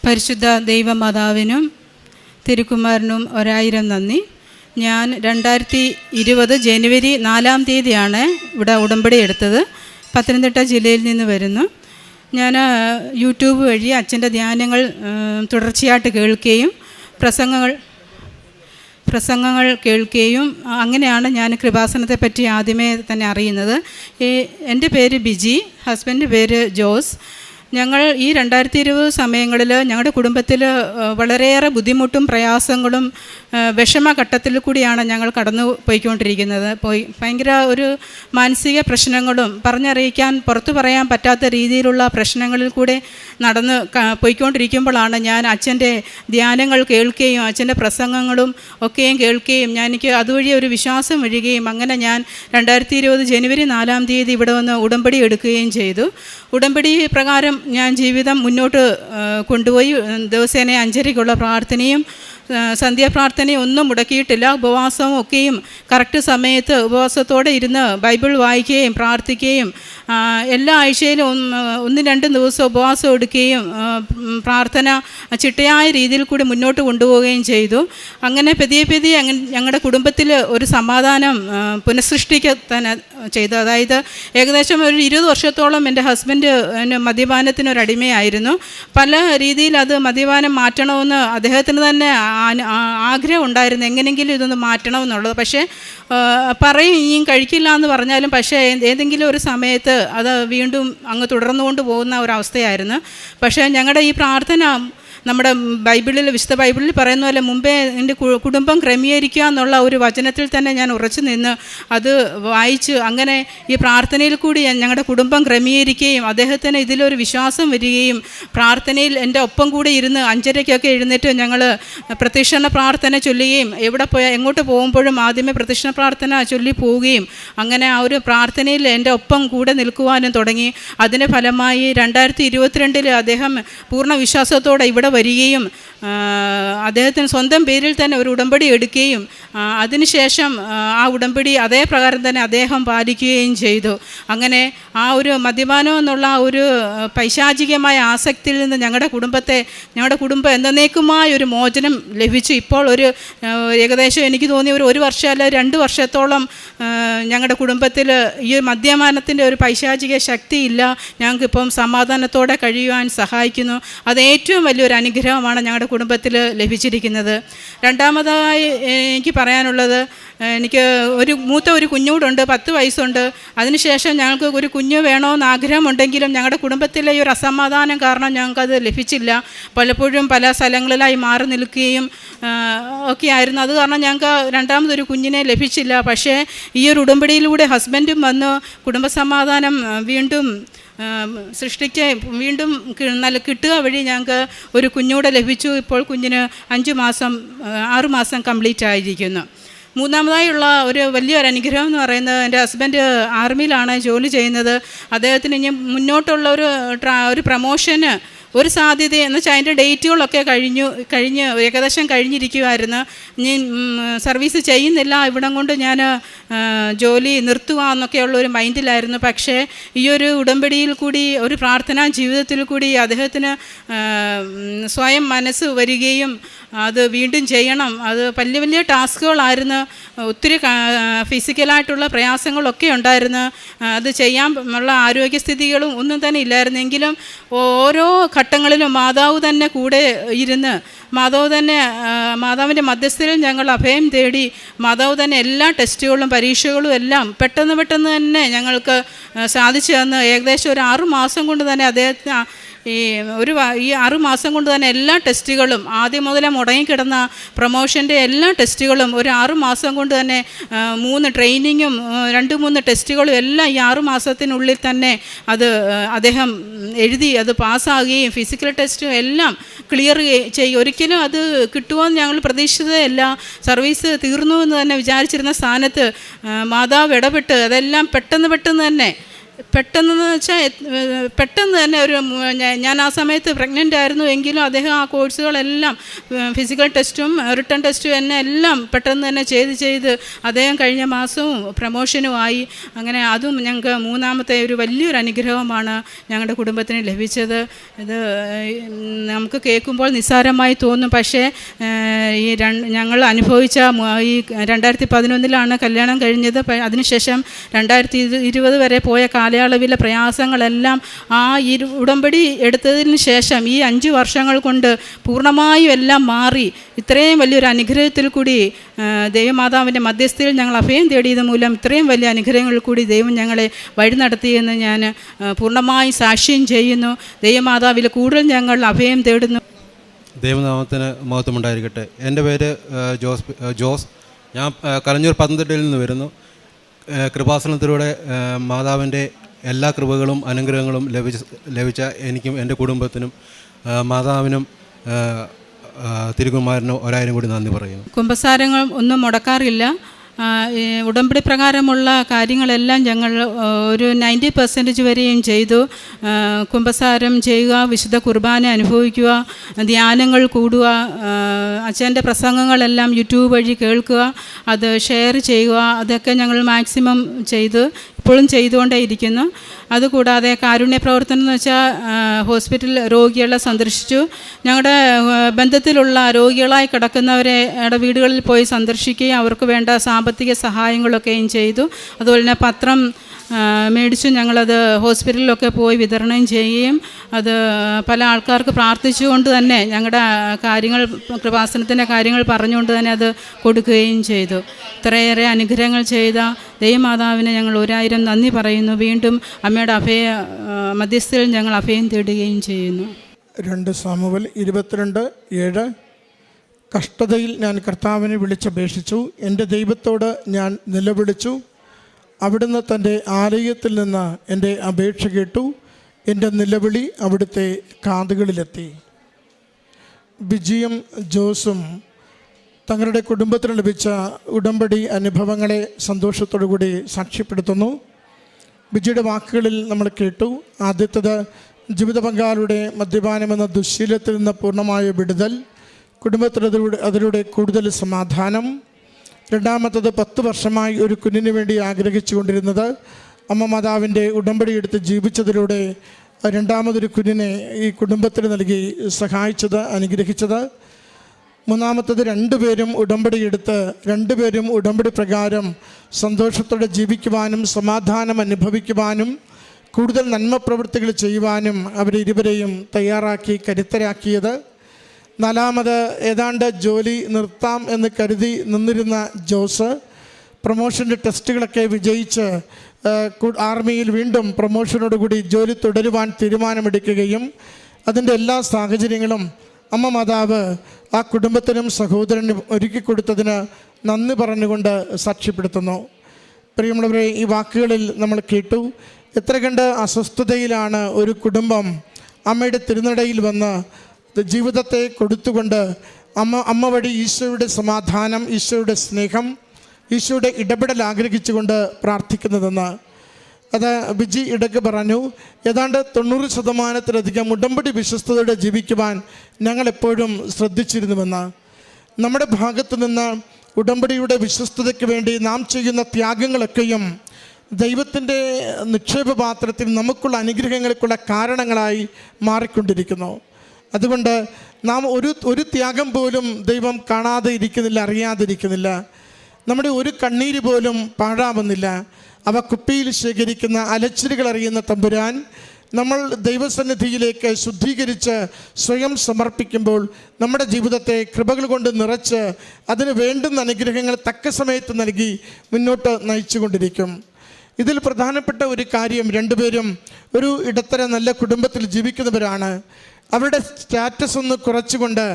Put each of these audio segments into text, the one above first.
പരിശുദ്ധ ദൈവമാതാവിനും തിരുക്കുമാരനും 1000 നന്ദി. ഞാൻ 2020 ജനുവരി 4-ാം തീയതിയാണ് ഇവിടെ ഉടമ്പടി എടുത്തത്. പത്തനംതിട്ട ജില്ലയിൽ നിന്ന് വരുന്നു. ഞാൻ യൂട്യൂബ് വഴി അച്ഛൻ്റെ ധ്യാനങ്ങൾ തുടർച്ചയായിട്ട് കേൾക്കുകയും പ്രസംഗങ്ങൾ കേൾക്കുകയും അങ്ങനെയാണ് ഞാൻ കൃപാസനത്തെ പറ്റി ആദ്യമേ തന്നെ അറിയുന്നത്. എൻ്റെ പേര് ബിജി, ഹസ്ബൻഡിൻ്റെ പേര് ജോസ്. ഞങ്ങൾ ഈ 2020 സമയങ്ങളിൽ ഞങ്ങളുടെ കുടുംബത്തിൽ വളരെയേറെ ബുദ്ധിമുട്ടും പ്രയാസങ്ങളും വിഷമഘട്ടത്തിൽ കൂടിയാണ് ഞങ്ങൾ കടന്നു പോയിക്കൊണ്ടിരിക്കുന്നത്. ഭയങ്കര ഒരു മാനസിക പ്രശ്നങ്ങളും പറഞ്ഞറിയിക്കാൻ പുറത്തു പറയാൻ പറ്റാത്ത രീതിയിലുള്ള പ്രശ്നങ്ങളിൽ കൂടെ നടന്ന് പോയിക്കൊണ്ടിരിക്കുമ്പോഴാണ് ഞാൻ അച്ഛൻ്റെ ധ്യാനങ്ങൾ കേൾക്കുകയും അച്ഛൻ്റെ പ്രസംഗങ്ങളും ഒക്കെയും കേൾക്കുകയും എനിക്ക് അതുവഴി ഒരു വിശ്വാസം വരികയും അങ്ങനെ ഞാൻ 2020 ജനുവരി 4-ാം തീയതി ഇവിടെ വന്ന് ഉടമ്പടി എടുക്കുകയും ചെയ്തു. ഉടമ്പടി പ്രകാരം ഞാൻ ജീവിതം മുന്നോട്ട് കൊണ്ടുപോയി. ദിവസേന 5:30-ക്കുള്ള പ്രാർത്ഥനയും സന്ധ്യാപ്രാർത്ഥനയും ഒന്നും മുടക്കിയിട്ടില്ല. ഉപവാസവും ഒക്കെയും കറക്റ്റ് സമയത്ത് ഉപവാസത്തോടെ ഇരുന്ന് ബൈബിൾ വായിക്കുകയും പ്രാർത്ഥിക്കുകയും എല്ലാ ആഴ്ചയിലും 1-2 ദിവസം ഉപവാസം എടുക്കുകയും പ്രാർത്ഥന ചിട്ടയായ രീതിയിൽ കൂടി മുന്നോട്ട് കൊണ്ടുപോവുകയും ചെയ്തു. അങ്ങനെ പതിയെ ഞങ്ങളുടെ കുടുംബത്തിൽ ഒരു സമാധാനം പുനഃസൃഷ്ടിക്കുക തന്നെ ചെയ്തു. അതായത് ഏകദേശം ഒരു 20 വർഷത്തോളം എൻ്റെ ഹസ്ബൻഡ് മദ്യപാനത്തിനൊരടിമയായിരുന്നു. പല രീതിയിൽ അത് മദ്യപാനം മാറ്റണമെന്ന് അദ്ദേഹത്തിന് തന്നെ ആഗ്രഹം ഉണ്ടായിരുന്നു, എങ്ങനെയെങ്കിലും ഇതൊന്ന് മാറ്റണമെന്നുള്ളത്. പക്ഷേ പറയും ഇനിയും കഴിക്കില്ല എന്ന് പറഞ്ഞാലും പക്ഷേ ഏതെങ്കിലും ഒരു സമയത്ത് അത് വീണ്ടും അങ്ങ് തുടർന്നുകൊണ്ട് പോകുന്ന ഒരവസ്ഥയായിരുന്നു. പക്ഷേ ഞങ്ങളുടെ ഈ പ്രാർത്ഥന നമ്മുടെ ബൈബിളിൽ, വിശുദ്ധ ബൈബിളിൽ പറയുന്ന പോലെ മുമ്പേ എൻ്റെ കുടുംബം ക്രമീകരിക്കുക എന്നുള്ള ഒരു വചനത്തിൽ തന്നെ ഞാൻ ഉറച്ചു നിന്ന് അത് വായിച്ച് അങ്ങനെ ഈ പ്രാർത്ഥനയിൽ കൂടി ഞങ്ങളുടെ കുടുംബം ക്രമീകരിക്കുകയും അദ്ദേഹത്തിന് ഇതിലൊരു വിശ്വാസം വരികയും പ്രാർത്ഥനയിൽ എൻ്റെ ഒപ്പം കൂടി ഇരുന്ന് 5:30-ക്കൊക്കെ എഴുന്നേറ്റ് ഞങ്ങൾ പ്രദക്ഷിണ പ്രാർത്ഥന ചൊല്ലുകയും എങ്ങോട്ട് പോകുമ്പോഴും ആദ്യമേ പ്രദക്ഷിണ പ്രാർത്ഥന ചൊല്ലി പോവുകയും അങ്ങനെ ആ ഒരു പ്രാർത്ഥനയിൽ എൻ്റെ ഒപ്പം കൂടെ നിൽക്കുവാനും തുടങ്ങി. അതിൻ്റെ ഫലമായി 2022 അദ്ദേഹം പൂർണ്ണ വിശ്വാസത്തോടെ ഇവിടെ വരികയും അദ്ദേഹത്തിന് സ്വന്തം പേരിൽ തന്നെ ഒരു ഉടമ്പടി എടുക്കുകയും അതിനുശേഷം ആ ഉടമ്പടി അതേ പ്രകാരം തന്നെ അദ്ദേഹം പാലിക്കുകയും ചെയ്തു. അങ്ങനെ ആ ഒരു മദ്യപാനം എന്നുള്ള ഒരു പൈശാചികമായ ആസക്തിയിൽ നിന്ന് ഞങ്ങളുടെ കുടുംബം എന്നേക്കുമായ ഒരു മോചനം ലഭിച്ചു. ഇപ്പോൾ ഒരു ഏകദേശം എനിക്ക് തോന്നി ഒരു വർഷം അല്ല 2 വർഷത്തോളം ഞങ്ങളുടെ കുടുംബത്തിൽ ഈ മദ്യപാനത്തിൻ്റെ ഒരു പൈശാചിക ശക്തിയില്ല. ഞങ്ങൾക്കിപ്പം സമാധാനത്തോടെ കഴിയുവാൻ സഹായിക്കുന്നു. അത് ഏറ്റവും വലിയൊരു അനുഗ്രഹമാണ് ഞങ്ങളുടെ കുടുംബത്തിൽ ലഭിച്ചിരിക്കുന്നത്. രണ്ടാമതായി എനിക്ക് പറയാനുള്ളത്, എനിക്ക് മൂത്ത ഒരു കുഞ്ഞൂടുണ്ട്, 10 വയസ്സുണ്ട്. അതിനുശേഷം ഞങ്ങൾക്ക് ഒരു കുഞ്ഞ് വേണമെന്ന് ആഗ്രഹമുണ്ടെങ്കിലും ഞങ്ങളുടെ കുടുംബത്തിലെ ഈ ഒരു അസമാധാനം കാരണം ഞങ്ങൾക്കത് ലഭിച്ചില്ല. പലപ്പോഴും പല സ്ഥലങ്ങളിലായി മാറി നിൽക്കുകയും ഒക്കെ ആയിരുന്നു. അത് കാരണം ഞങ്ങൾക്ക് രണ്ടാമതൊരു കുഞ്ഞിനെ ലഭിച്ചില്ല. പക്ഷേ ഈ ഒരു ഉടമ്പടിയിലൂടെ ഹസ്ബൻഡും വന്ന് കുടുംബസമാധാനം വീണ്ടും വീണ്ടും നല്ല കിട്ടുക വഴി ഞങ്ങൾക്ക് ഒരു കുഞ്ഞൂടെ ലഭിച്ചു. ഇപ്പോൾ കുഞ്ഞിന് 6 മാസം കംപ്ലീറ്റ് ആയിരിക്കുന്നു. മൂന്നാമതായുള്ള ഒരു വലിയൊരു അനുഗ്രഹം എന്ന് പറയുന്നത്, എൻ്റെ ഹസ്ബൻഡ് ആർമിയിലാണ് ജോലി ചെയ്യുന്നത്. അദ്ദേഹത്തിന് ഇനി മുന്നോട്ടുള്ള ഒരു പ്രമോഷന് ഒരു സാധ്യത എന്ന് വെച്ചാൽ അതിൻ്റെ ഡേറ്റുകളൊക്കെ കഴിഞ്ഞ് ഏകദേശം കഴിഞ്ഞിരിക്കുമായിരുന്നു. ഞാൻ സർവീസ് ചെയ്യുന്നില്ല, ഇവിടം കൊണ്ട് ഞാൻ ജോലി നിർത്തുക എന്നൊക്കെയുള്ള ഒരു മൈൻഡിലായിരുന്നു. പക്ഷേ ഈ ഒരു ഉടമ്പടിയിൽ കൂടി ഒരു പ്രാർത്ഥനാ ജീവിതത്തിൽ കൂടി അദ്ദേഹത്തിന് സ്വയം മനസ്സ് വരികയും അത് വീണ്ടും ചെയ്യണം. അത് വലിയ ടാസ്കുകളായിരുന്നു. ഒത്തിരി ഫിസിക്കലായിട്ടുള്ള പ്രയാസങ്ങളൊക്കെ ഉണ്ടായിരുന്നു. അത് ചെയ്യാനുള്ള ആരോഗ്യസ്ഥിതികളും ഒന്നും തന്നെ ഇല്ലായിരുന്നെങ്കിലും ഓരോ ഘട്ടങ്ങളിലും മാതാവ് തന്നെ കൂടെ ഇരുന്ന് മാതാവിൻ്റെ മധ്യസ്ഥതയിൽ ഞങ്ങൾ അഭയം തേടി മാതാവ് തന്നെ എല്ലാ ടെസ്റ്റുകളും പരീക്ഷകളും എല്ലാം പെട്ടെന്ന് തന്നെ ഞങ്ങൾക്ക് സാധിച്ചു തന്ന് ഏകദേശം ഒരു 6 മാസം കൊണ്ട് തന്നെ അദ്ദേഹത്തിന് ഈ 6 മാസം കൊണ്ട് തന്നെ എല്ലാ ടെസ്റ്റുകളും ആദ്യം മുതലേ മുടങ്ങിക്കിടന്ന പ്രൊമോഷൻ്റെ എല്ലാ ടെസ്റ്റുകളും ഒരു 6 മാസം കൊണ്ട് തന്നെ 3 ട്രെയിനിങ്ങും 2-3 ടെസ്റ്റുകളും എല്ലാം ഈ 6 മാസത്തിനുള്ളിൽ തന്നെ അത് അദ്ദേഹം എഴുതി അത് പാസ്സാകുകയും ഫിസിക്കൽ ടെസ്റ്റും എല്ലാം ക്ലിയർ ചെയ്യും. ഒരിക്കലും അത് കിട്ടുമോയെന്ന് ഞങ്ങൾ പ്രതീക്ഷിച്ചതല്ല. സർവീസ് തീർന്നു എന്ന് തന്നെ വിചാരിച്ചിരുന്ന സ്ഥാനത്ത് മാതാവ് ഇടപെട്ട് അതെല്ലാം പെട്ടെന്ന് തന്നെ പെട്ടെന്ന് വെച്ചാൽ പെട്ടെന്ന് തന്നെ ഞാൻ ആ സമയത്ത് പ്രഗ്നൻ്റ് ആയിരുന്നു. എങ്കിലും അദ്ദേഹം ആ കോഴ്സുകളെല്ലാം ഫിസിക്കൽ ടെസ്റ്റും റിട്ടേൺ ടെസ്റ്റും എല്ലാം പെട്ടെന്ന് തന്നെ ചെയ്ത് അദ്ദേഹം കഴിഞ്ഞ മാസവും പ്രമോഷനുമായി. അങ്ങനെ അതും ഞങ്ങൾക്ക് മൂന്നാമത്തെ ഒരു വലിയൊരു അനുഗ്രഹമാണ് ഞങ്ങളുടെ കുടുംബത്തിന് ലഭിച്ചത്. ഇത് നമുക്ക് കേൾക്കുമ്പോൾ നിസ്സാരമായി തോന്നും. പക്ഷേ ഞങ്ങൾ അനുഭവിച്ച ഈ 2011 കല്യാണം കഴിഞ്ഞത്. അതിനുശേഷം 2020 വരെ പോയ കാലയളവിലെ പ്രയാസങ്ങളെല്ലാം ആ ഉടമ്പടി എടുത്തതിന് ശേഷം ഈ 5 വർഷങ്ങൾ കൊണ്ട് പൂർണ്ണമായും എല്ലാം മാറി. ഇത്രയും വലിയൊരു അനുഗ്രഹത്തിൽ കൂടി ദൈവമാതാവിൻ്റെ മധ്യസ്ഥയിൽ ഞങ്ങൾ അഭയം തേടിയത് മൂലം ഇത്രയും വലിയ അനുഗ്രഹങ്ങളിൽ കൂടി ദൈവം ഞങ്ങളെ വഴി നടത്തിയെന്ന് ഞാൻ പൂർണ്ണമായി സാക്ഷ്യം ചെയ്യുന്നു. ദൈവമാതാവിൽ കൂടുതൽ ഞങ്ങൾ അഭയം തേടുന്നു. ദൈവനാമത്തിന് മഹത്വമുണ്ടായിരിക്കട്ടെ. എൻ്റെ പേര് ജോസ്. ഞാൻ കലഞ്ഞൂർ പത്തനംതിട്ടയിൽ നിന്ന് വരുന്നു. കൃപാസനത്തിലൂടെ മാതാവിൻ്റെ എല്ലാ കൃപകളും അനുഗ്രഹങ്ങളും ലഭിച്ച എനിക്കും എൻ്റെ കുടുംബത്തിനും മാതാവിനും തിരുകുമാരനും 1000 കൂടി നന്ദി പറയുന്നു. കുമ്പസാരങ്ങൾ ഒന്നും മുടക്കാറില്ല. ഉടമ്പടി പ്രകാരമുള്ള കാര്യങ്ങളെല്ലാം ഞങ്ങൾ ഒരു 90% വരെയും ചെയ്തു. കുമ്പസാരം ചെയ്യുക, വിശുദ്ധ കുർബാന അനുഭവിക്കുക, ധ്യാനങ്ങൾ കൂടുക, അച്ഛൻ്റെ പ്രസംഗങ്ങളെല്ലാം യൂട്യൂബ് വഴി കേൾക്കുക, അത് ഷെയർ ചെയ്യുക. അതൊക്കെ ഞങ്ങൾ മാക്സിമം ചെയ്തു, ഇപ്പോഴും ചെയ്തുകൊണ്ടേ ഇരിക്കുന്നു. അതുകൂടാതെ കാരുണ്യ പ്രവർത്തനം എന്ന് വെച്ചാൽ ഹോസ്പിറ്റൽ രോഗികളെ സന്ദർശിച്ചു. ഞങ്ങളുടെ ബന്ധത്തിലുള്ള രോഗികളായി കിടക്കുന്നവരെ വീടുകളിൽ പോയി സന്ദർശിക്കുകയും അവർക്ക് വേണ്ട സാമ്പത്തിക സഹായങ്ങളൊക്കെയും ചെയ്തു. അതുപോലെ തന്നെ പത്രം മേടിച്ചു ഞങ്ങളത് ഹോസ്പിറ്റലിലൊക്കെ പോയി വിതരണം ചെയ്യുകയും അത് പല ആൾക്കാർക്ക് പ്രാർത്ഥിച്ചുകൊണ്ട് തന്നെ ഞങ്ങളുടെ കാര്യങ്ങൾ, കൃപാസനത്തിൻ്റെ കാര്യങ്ങൾ പറഞ്ഞുകൊണ്ട് തന്നെ അത് കൊടുക്കുകയും ചെയ്തു. ഇത്രയേറെ അനുഗ്രഹങ്ങൾ ചെയ്ത ദൈവമാതാവിനെ ഞങ്ങൾ 1000 നന്ദി പറയുന്നു. വീണ്ടും അമ്മയുടെ മധ്യസ്ഥയിൽ ഞങ്ങൾ അഭയം തേടുകയും ചെയ്യുന്നു. 2 സാമുവേൽ 22:7 കഷ്ടതയിൽ ഞാൻ കർത്താവിനെ വിളിച്ചപേക്ഷിച്ചു, എൻ്റെ ദൈവത്തോട് ഞാൻ നിലവിളിച്ചു. അവിടുന്ന് തൻ്റെ ആലയത്തിൽ നിന്ന് എൻ്റെ അപേക്ഷ കേട്ടു. എൻ്റെ നിലവിളി അവിടുത്തെ കാതുകളിലെത്തി. ബിജിയും ജോസും തങ്ങളുടെ കുടുംബത്തിന് ലഭിച്ച ഉടമ്പടി അനുഭവങ്ങളെ സന്തോഷത്തോടു കൂടി സാക്ഷ്യപ്പെടുത്തുന്നു. ബിജിയുടെ വാക്കുകളിൽ നമ്മൾ കേട്ടു. ആദ്യത്തേത് ജീവിത പങ്കാളിയുടെ മദ്യപാനമെന്ന ദുശ്ശീലത്തിൽ നിന്ന് പൂർണ്ണമായ വിടുതൽ, കുടുംബത്തിൽ അതിലൂടെ കൂടുതൽ സമാധാനം. രണ്ടാമത്തത് 10 വർഷമായി ഒരു കുഞ്ഞിന് വേണ്ടി ആഗ്രഹിച്ചു കൊണ്ടിരുന്നത് അമ്മ മാതാവിൻ്റെ ഉടമ്പടി എടുത്ത് ജീവിച്ചതിലൂടെ രണ്ടാമതൊരു കുഞ്ഞിനെ ഈ കുടുംബത്തിന് നൽകി സഹായിച്ചത്, അനുഗ്രഹിച്ചത്. മൂന്നാമത്തത് 2 പേരും ഉടമ്പടി എടുത്ത് 2 പേരും ഉടമ്പടി പ്രകാരം സന്തോഷത്തോടെ ജീവിക്കുവാനും സമാധാനം അനുഭവിക്കുവാനും കൂടുതൽ നന്മ പ്രവൃത്തികൾ ചെയ്യുവാനും അവരിരുവരെയും തയ്യാറാക്കി കരുത്തരാക്കിയത്. 4 ഏതാണ്ട് ജോലി നിർത്താം എന്ന് കരുതി നിന്നിരുന്ന ജോസ് പ്രൊമോഷൻ്റെ ടെസ്റ്റുകളൊക്കെ വിജയിച്ച് ആർമിയിൽ വീണ്ടും പ്രൊമോഷനോടുകൂടി ജോലി തുടരുവാൻ തീരുമാനമെടുക്കുകയും അതിൻ്റെ എല്ലാ സാഹചര്യങ്ങളും അമ്മ മാതാവ് ആ കുടുംബത്തിനും സഹോദരനും ഒരുക്കി കൊടുത്തതിന് നന്ദി പറഞ്ഞുകൊണ്ട് സാക്ഷ്യപ്പെടുത്തുന്നു. പ്രിയമുള്ളവരെ, ഈ വാക്കുകളിൽ നമ്മൾ കേട്ടു എത്ര കണ്ട് അസ്വസ്ഥതയിലാണ് ഒരു കുടുംബം അമ്മയുടെ തിരുനടയിൽ വന്ന് ജീവിതത്തെ കൊടുത്തുകൊണ്ട് അമ്മ വഴി ഈശോയുടെ സമാധാനം, ഈശോയുടെ സ്നേഹം, ഈശോയുടെ ഇടപെടൽ ആഗ്രഹിച്ചുകൊണ്ട് പ്രാർത്ഥിക്കുന്നതെന്ന്. അത് ബിജി ഇടയ്ക്ക് പറഞ്ഞു. ഏതാണ്ട് 90% ഉടമ്പടി വിശ്വസ്തയോടെ ജീവിക്കുവാൻ ഞങ്ങളെപ്പോഴും ശ്രദ്ധിച്ചിരുന്നുവെന്ന്. നമ്മുടെ ഭാഗത്തു നിന്ന് ഉടമ്പടിയുടെ വിശ്വസ്തതയ്ക്ക് വേണ്ടി നാം ചെയ്യുന്ന ത്യാഗങ്ങളൊക്കെയും ദൈവത്തിൻ്റെ നിക്ഷേപപാത്രത്തിൽ നമുക്കുള്ള അനുഗ്രഹങ്ങൾക്കുള്ള കാരണങ്ങളായി മാറിക്കൊണ്ടിരിക്കുന്നു. അതുകൊണ്ട് നാം ഒരു ത്യാഗം പോലും ദൈവം കാണാതെ ഇരിക്കുന്നില്ല, അറിയാതിരിക്കുന്നില്ല. നമ്മുടെ ഒരു കണ്ണീര് പോലും പാഴാവുന്നില്ല. അവ കുപ്പിയിൽ ശേഖരിക്കുന്ന അലച്ചിലുകൾ അറിയുന്ന തമ്പുരാൻ നമ്മൾ ദൈവസന്നിധിയിലേക്ക് ശുദ്ധീകരിച്ച് സ്വയം സമർപ്പിക്കുമ്പോൾ നമ്മുടെ ജീവിതത്തെ കൃപകൾ കൊണ്ട് നിറച്ച് അതിന് വേണ്ടുന്ന അനുഗ്രഹങ്ങൾ തക്ക സമയത്ത് നൽകി മുന്നോട്ട് നയിച്ചു കൊണ്ടിരിക്കും. ഇതിൽ പ്രധാനപ്പെട്ട ഒരു കാര്യം, 2 പേരും ഒരു ഇടത്തരം നല്ല കുടുംബത്തിൽ ജീവിക്കുന്നവരാണ്. അവരുടെ സ്റ്റാറ്റസ് ഒന്ന് കുറച്ചുകൊണ്ട്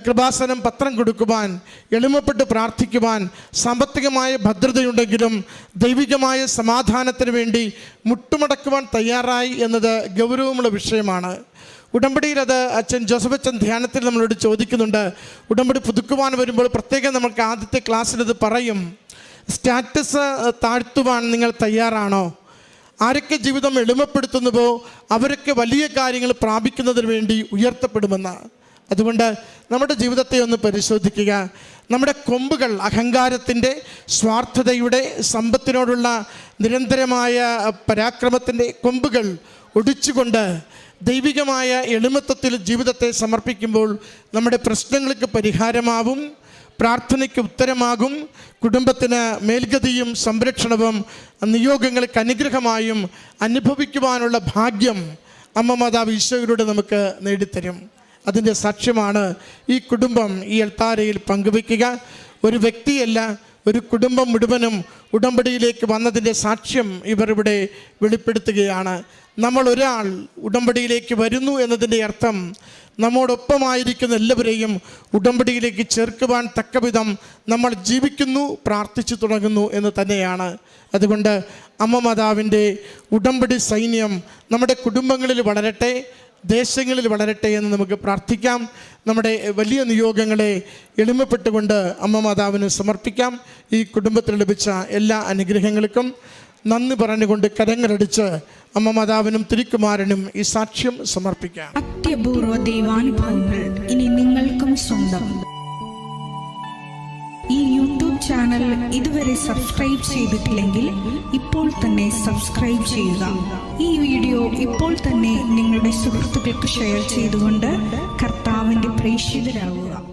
കൃപാസനം പത്രം കൊടുക്കുവാൻ, എളിമപ്പെട്ട് പ്രാർത്ഥിക്കുവാൻ സാമ്പത്തികമായ ഭദ്രതയുണ്ടെങ്കിലും ദൈവികമായ സമാധാനത്തിന് വേണ്ടി മുട്ടുമടക്കുവാൻ തയ്യാറായി എന്നത് ഗൗരവമുള്ള വിഷയമാണ്. ഉടമ്പടിയിൽ അത് അച്ഛൻ ജോസഫ് അച്ഛൻ ധ്യാനത്തിൽ നമ്മളോട് ചോദിക്കുന്നുണ്ട്. ഉടമ്പടി പുതുക്കുവാൻ വരുമ്പോൾ പ്രത്യേകം നമുക്ക് ആദ്യത്തെ ക്ലാസ്സിൽ ഇത് പറയും. സ്റ്റാറ്റസ് താഴ്ത്തുവാൻ നിങ്ങൾ തയ്യാറാണോ? ആരൊക്കെ ജീവിതം എളിമപ്പെടുത്തുന്നുവോ അവരൊക്കെ വലിയ കാര്യങ്ങൾ പ്രാപിക്കുന്നതിന് വേണ്ടി ഉയർത്തപ്പെടുമെന്ന്. അതുകൊണ്ട് നമ്മുടെ ജീവിതത്തെ ഒന്ന് പരിശോധിക്കുക. നമ്മുടെ കൊമ്പുകൾ അഹങ്കാരത്തിൻ്റെ, സ്വാർത്ഥതയുടെ, സമ്പത്തിനോടുള്ള നിരന്തരമായ പരാക്രമത്തിൻ്റെ കൊമ്പുകൾ ഒടിച്ചുകൊണ്ട് ദൈവികമായ എളിമത്വത്തിൽ ജീവിതത്തെ സമർപ്പിക്കുമ്പോൾ നമ്മുടെ പ്രശ്നങ്ങൾക്ക് പരിഹാരമാവും, പ്രാർത്ഥനയ്ക്ക് ഉത്തരമാകും, കുടുംബത്തിന് മേൽഗതിയും സംരക്ഷണവും നിയോഗങ്ങൾക്ക് അനുഗ്രഹമായും അനുഭവിക്കുവാനുള്ള ഭാഗ്യം അമ്മ മാതാവ് ഈശോയിലൂടെ നമുക്ക് നേടിത്തരും. അതിൻ്റെ സാക്ഷ്യമാണ് ഈ കുടുംബം ഈ അൾത്താരയിൽ പങ്കുവയ്ക്കുക. ഒരു വ്യക്തിയല്ല, ഒരു കുടുംബം മുഴുവനും ഉടമ്പടിയിലേക്ക് വന്നതിൻ്റെ സാക്ഷ്യം ഇവർ ഇവിടെ വെളിപ്പെടുത്തുകയാണ്. നമ്മൾ ഒരാൾ ഉടമ്പടിയിലേക്ക് വരുന്നു എന്നതിൻ്റെ അർത്ഥം നമ്മോടൊപ്പമായിരിക്കുന്ന എല്ലാവരെയും ഉടമ്പടിയിലേക്ക് ചേർക്കുവാൻ തക്കവിധം നമ്മൾ ജീവിക്കുന്നു, പ്രാർത്ഥിച്ചു തുടങ്ങുന്നു എന്ന് തന്നെയാണ്. അതുകൊണ്ട് അമ്മ മാതാവിൻ്റെ ഉടമ്പടി സൈന്യം നമ്മുടെ കുടുംബങ്ങളിൽ വളരട്ടെ, ദേശങ്ങളിൽ വളരട്ടെ എന്ന് നമുക്ക് പ്രാർത്ഥിക്കാം. നമ്മുടെ വലിയ നിയോഗങ്ങളെ എളിമപ്പെട്ടുകൊണ്ട് അമ്മ മാതാവിന് സമർപ്പിക്കാം. ഈ കുടുംബത്തിൽ ലഭിച്ച എല്ലാ അനുഗ്രഹങ്ങൾക്കും നന്ദി പറഞ്ഞുകൊണ്ട് കരങ്ങളടിച്ച് അമ്മ മാതാവിനും തിരുക്കുമാരനും ഈ സാക്ഷ്യം സമർപ്പിക്കാം. അത്യപൂർവ ദൈവാനുഭവങ്ങൾ ഇനി നിങ്ങൾക്കും സ്വന്തം. ഈ യൂട്യൂബ് ചാനൽ ഇതുവരെ സബ്സ്ക്രൈബ് ചെയ്തിട്ടില്ലെങ്കിൽ ഇപ്പോൾ തന്നെ സബ്സ്ക്രൈബ് ചെയ്യുക. ഈ വീഡിയോ ഇപ്പോൾ തന്നെ നിങ്ങളുടെ സുഹൃത്തുക്കൾക്ക് ഷെയർ ചെയ്തുകൊണ്ട് കർത്താവിൻ്റെ പ്രേക്ഷിതരാകുക.